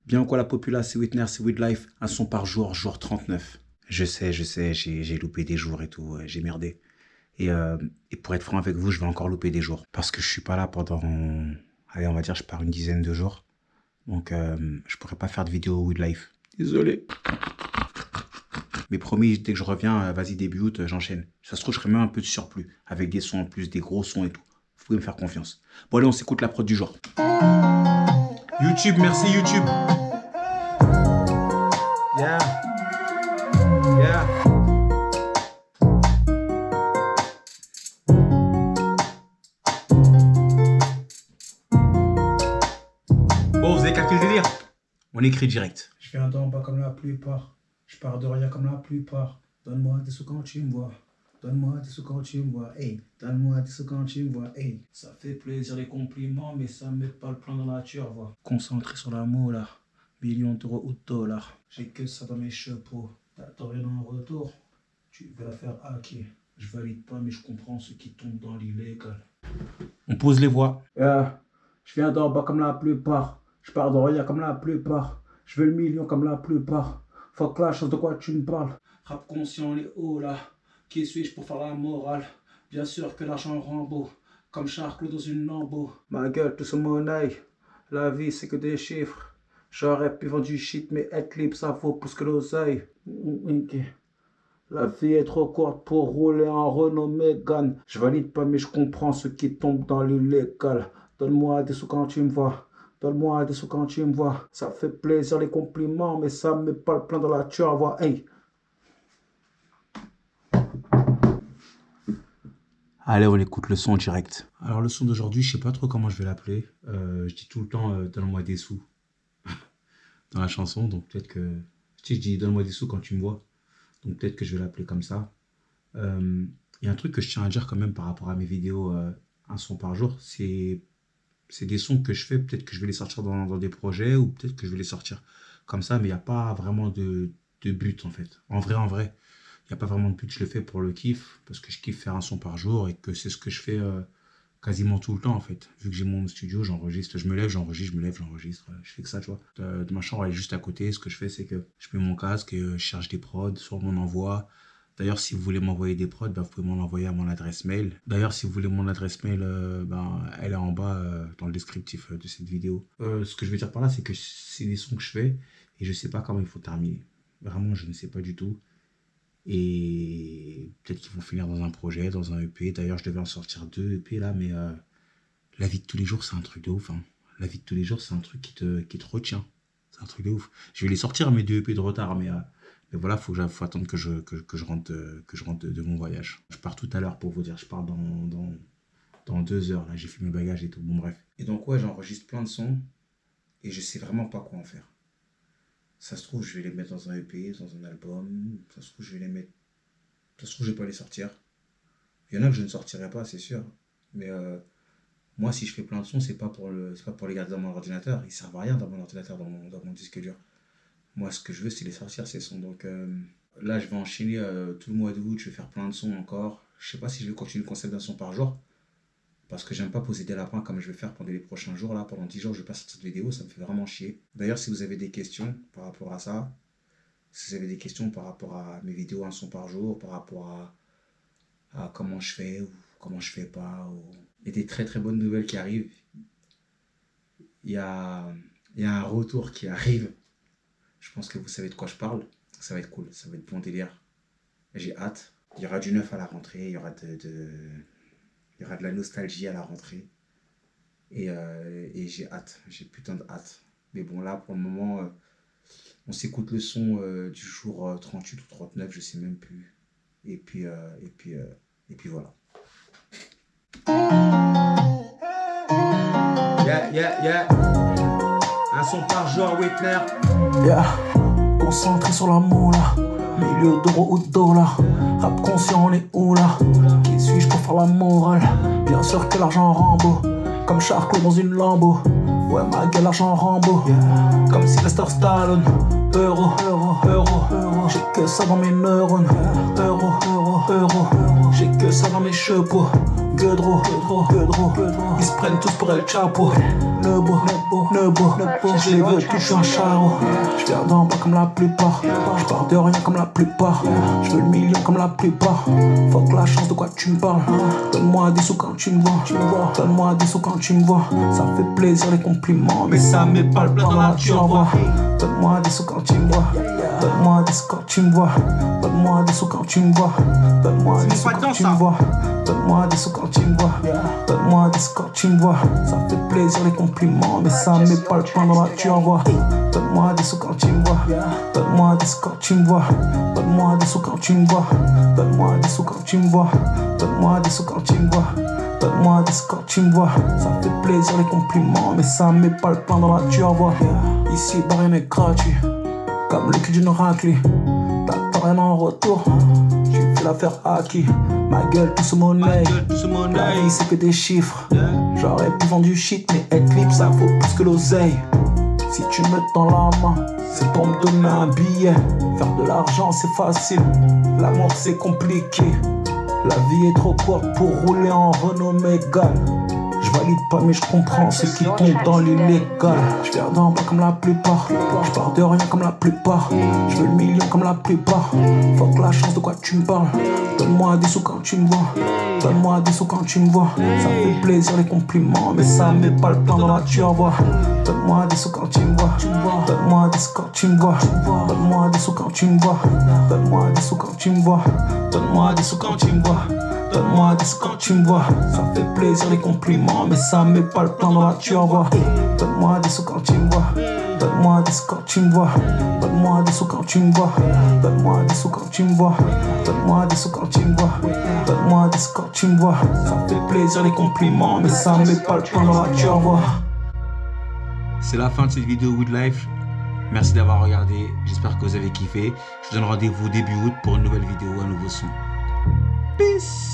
Bien quoi la populace, c'est Witner, c'est With Life, un son par jour, jour 39. Je sais, j'ai loupé des jours et tout, j'ai merdé. Et pour être franc avec vous, je vais encore louper des jours. Parce que je suis pas là pendant, allez, on va dire, je pars une dizaine de jours. Donc, je pourrais pas faire de vidéo With Life. Désolé. Mais promis, dès que je reviens, vas-y, début août, j'enchaîne. Ça se trouve, je ferai même un peu de surplus, avec des sons en plus, des gros sons et tout. Vous pouvez me faire confiance. Bon, allez, on s'écoute la prod du jour. YouTube, merci YouTube. Yeah. Yeah. Bon, vous avez capté le délire? On écrit direct. Je viens d'en bas comme la plupart. Je pars de rien comme la plupart. Donne-moi des sous quand tu me vois. Donne-moi des sous quand tu me vois. Hey, donne-moi des sous quand tu me vois. Hey, ça fait plaisir les compliments, mais ça me met pas le plan dans la nature, vois. Concentré sur l'amour là. Millions d'euros ou de dollars. J'ai que ça dans mes chapeaux. T'attends rien en retour. Tu veux la faire hacker. Je valide pas, mais je comprends ceux qui tombent dans l'illégal. On pose les voix. Je viens d'en bas comme la plupart. Je pars de rien comme la plupart. Je veux le million comme la plupart. Fuck la chose de quoi tu me parles. Rap conscient, les hauts là. Qui suis-je pour faire la morale? Bien sûr que l'argent rend beau. Comme Charcot dans une lambeau. Ma gueule, tout ce monnaie. La vie, c'est que des chiffres. J'aurais pu vendre du shit, mais être libre, ça vaut plus que l'oseille. Ok. La vie est trop courte pour rouler en Renault Mégane. Je valide pas, mais je comprends ceux qui tombent dans l'illégal. Donne-moi des sous quand tu me vois. Donne-moi des sous quand tu me vois. Ça fait plaisir les compliments, mais ça me met pas le plein dans la turvoie. Hey. Allez, on écoute le son en direct. Alors, le son d'aujourd'hui, je sais pas trop comment je vais l'appeler. Je dis tout le temps, donne-moi des sous dans la chanson. Donc, peut-être que. Tu sais, je dis, donne-moi des sous quand tu me vois. Donc, peut-être que je vais l'appeler comme ça. Il y a un truc que je tiens à dire quand même par rapport à mes vidéos, un son par jour. C'est des sons que je fais. Peut-être que je vais les sortir dans des projets ou peut-être que je vais les sortir comme ça. Mais il n'y a pas vraiment de but, en fait. En vrai. Il n'y a pas vraiment de but, je le fais pour le kiff, parce que je kiffe faire un son par jour et que c'est ce que je fais quasiment tout le temps en fait. Vu que j'ai mon studio, j'enregistre, je me lève, j'enregistre, je me lève, j'enregistre, je fais que ça, tu vois. De ma chambre, elle est juste à côté, ce que je fais, c'est que je mets mon casque et je cherche des prods, soit on m'en envoie. D'ailleurs, si vous voulez m'envoyer des prods, vous pouvez m'en envoyer à mon adresse mail. D'ailleurs, si vous voulez mon adresse mail, elle est en bas dans le descriptif de cette vidéo. Ce que je veux dire par là, c'est que c'est des sons que je fais et je sais pas comment il faut terminer. Vraiment, je ne sais pas du tout. Et peut-être qu'ils vont finir dans un projet, dans un EP. D'ailleurs, je devais en sortir 2 EP là, mais la vie de tous les jours, c'est un truc de ouf. Hein. La vie de tous les jours, c'est un truc qui te retient. C'est un truc de ouf. Je vais les sortir, mes 2 EP de retard, mais voilà, faut attendre que je rentre, de mon voyage. Je pars tout à l'heure pour vous dire, je pars dans 2 heures. Là, j'ai fait mes bagages et tout. Bon, bref. Et donc, ouais, j'enregistre plein de sons et je sais vraiment pas quoi en faire. Ça se trouve, je vais les mettre dans un EP, dans un album. Ça se trouve, je vais les mettre. Ça se trouve, je vais pas les sortir. Il y en a que je ne sortirai pas, c'est sûr. Mais moi, si je fais plein de sons, c'est pas pour les garder dans mon ordinateur. Ils servent à rien dans mon ordinateur, dans mon disque dur. Moi, ce que je veux, c'est les sortir, ces sons. Donc là, je vais enchaîner tout le mois d'août. Je vais faire plein de sons encore. Je sais pas si je vais continuer le concept d'un son par jour. Parce que j'aime pas poser des lapins comme je vais faire pendant les prochains jours. Là, pendant 10 jours, je vais pas sortir cette vidéo, ça me fait vraiment chier. D'ailleurs, si vous avez des questions par rapport à ça, si vous avez des questions par rapport à mes vidéos un son par jour, par rapport à comment je fais ou comment je fais pas, il y a des très très bonnes nouvelles qui arrivent. Il y a un retour qui arrive. Je pense que vous savez de quoi je parle. Ça va être cool, ça va être bon délire. J'ai hâte. Il y aura du neuf à la rentrée, il y aura il y aura de la nostalgie à la rentrée. Et j'ai hâte. J'ai putain de hâte. Mais bon, là, pour le moment, on s'écoute le son du jour 38 ou 39, je sais même plus. Et puis voilà. Yeah. Un son par jour, Witner. Yeah. Concentré sur l'amour là. Milieu d'euros ou de dollars. Rap conscient, on est où là? Qui suis-je pour faire la morale? Bien sûr que l'argent rend beau. Comme Charcot dans une lambeau. Ouais, ma gueule, l'argent rend beau. Comme Sylvester Stallone. Euro. J'ai que ça dans mes neurones. Euro. J'ai que ça dans mes cheveux. Gueudreau, ils se prennent tous pour El Chapo. Nebo, je les veux tous un charreau. Je viens d'en bas comme la plupart, je pars de rien comme la plupart. Je veux le million comme la plupart. Fuck la chance, de quoi tu me parles? Donne-moi des sous quand tu me vois, donne-moi des sous quand tu me vois. Ça fait plaisir les compliments, mais ça met pas le plein dans la tu envoies. Donne-moi des sous quand tu me vois, donne-moi des sous quand tu me vois, donne-moi des sous quand tu me vois, donne-moi des sous quand tu me vois, donne-moi des sous quand tu me vois, donne-moi des sous quand tu me vois. Ça fait plaisir les compliments, mais ça met pas le pain dans la tu envoies. Donne-moi des sous quand tu me vois, donne-moi des sous quand tu me vois, donne-moi des sous quand tu me vois, donne-moi des sous quand tu me vois, donne-moi des sous quand tu me vois, donne-moi des sous quand tu me vois. Ça fait plaisir les compliments, mais ça met pas le pain dans la tu envoies. Ici, bah rien n'est gratuit, comme le cul d'une raclée. T'attends rien en retour, tu fais l'affaire à qui? Ma gueule, tout ce monnaie. La vie, c'est que des chiffres. J'aurais pu vendre du shit, mais être libre, ça vaut plus que l'oseille. Si tu me tends la main, c'est pour me donner un billet. Faire de l'argent, c'est facile. L'amour, c'est compliqué. La vie est trop courte pour rouler en Renault Mégane. Je valide pas mais je comprends ceux qui tombent dans l'illégal. Je viens d'en bas comme la plupart, je pars de rien comme la plupart. Je veux le million comme la plupart. Fuck la chance, de quoi tu me parles? Donne-moi des sous quand tu me vois, donne-moi des sous quand tu me vois. Ça fait plaisir les compliments, mais ça met pas le plan dans la tu envoies. Donne-moi des sous quand tu me vois, donne-moi des sous quand tu me vois, donne-moi des sous quand tu me vois, donne-moi des sous quand tu me vois, donne-moi des sous quand tu me vois, donne-moi des sous quand tu me vois. Ça fait plaisir les compliments, mais ça met pas le plan dans la tu envoies. Donne-moi des sous quand tu me vois, donne-moi des sous quand tu me vois, donne-moi des sous quand tu me vois, donne-moi des sous quand tu me vois, donne-moi des sous quand tu me vois, donne-moi des sous quand tu me vois. Ça fait plaisir les compliments, mais ça met pas le plan dans la tu envoies. C'est la fin de cette vidéo Woodlife. Merci d'avoir regardé, j'espère que vous avez kiffé. Je vous donne rendez-vous début août pour une nouvelle vidéo, un nouveau son. Peace.